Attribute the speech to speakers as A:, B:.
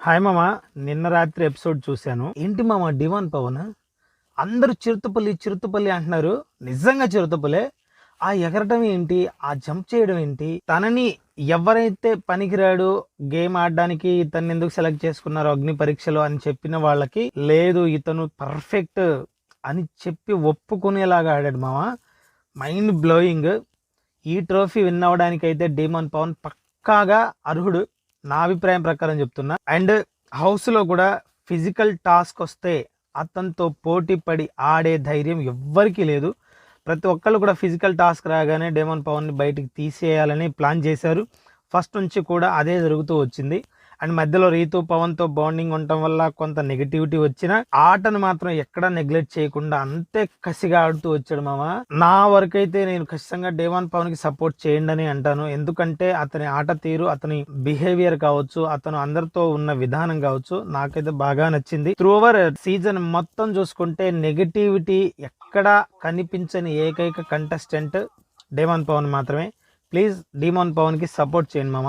A: Hi మామ. నిన్న రాత్రి ఎపిసోడ్ చూశాను. ఏంటి మామ డివాన్ పవన్ అందరూ చిరుతపల్లి చిరుతపల్లి అంటున్నారు. నిజంగా చిరుతపల్లే. ఆ ఎగరటం ఏంటి, ఆ జంప్ చేయడం ఏంటి, తనని ఎవరైతే పనికిరాడు గేమ్ ఆడడానికి ఇతన్ని ఎందుకు సెలెక్ట్ చేసుకున్నారో అగ్ని పరీక్షలో అని చెప్పిన వాళ్ళకి లేదు ఇతను పర్ఫెక్ట్ అని చెప్పి ఒప్పుకునేలాగా ఆడాడు మామ. Mind blowing. ఈ ట్రోఫీ విన్ అవ్వడానికి అయితే డిమాన్ పవన్ పక్కాగా అర్హుడు, నా అభిప్రాయం ప్రకారం చెప్తున్నా. అండ్ హౌస్లో కూడా ఫిజికల్ టాస్క్ వస్తే అతనితో పోటీ పడి ఆడే ధైర్యం ఎవ్వరికీ లేదు. ప్రతి ఒక్కళ్ళు కూడా ఫిజికల్ టాస్క్ రాగానే డేమన్ పవన్ని బయటికి తీసేయాలని ప్లాన్ చేశారు. ఫస్ట్ నుంచి కూడా అదే జరుగుతూ వచ్చింది. అండ్ మధ్యలో రీతు పవన్తో బాండింగ్ ఉండటం వల్ల కొంత నెగిటివిటీ వచ్చిన ఆటను మాత్రం ఎక్కడా నెగ్లెక్ట్ చేయకుండా అంతే కసిగా ఆడుతూ వచ్చాడు మామ. నా వరకు అయితే నేను ఖచ్చితంగా డేవాన్ పవన్ కి సపోర్ట్ చేయండి అని అంటాను. ఎందుకంటే అతని ఆట తీరు, అతని బిహేవియర్ కావచ్చు, అతను అందరితో ఉన్న విధానం కావచ్చు, నాకైతే బాగా నచ్చింది. త్రూ ఓవర్ సీజన్ మొత్తం చూసుకుంటే నెగిటివిటీ ఎక్కడా కనిపించని ఏకైక కంటెస్టెంట్ డేవాన్ పవన్ మాత్రమే. ప్లీజ్ డేవాన్ పవన్ కి సపోర్ట్ చేయండి మామ.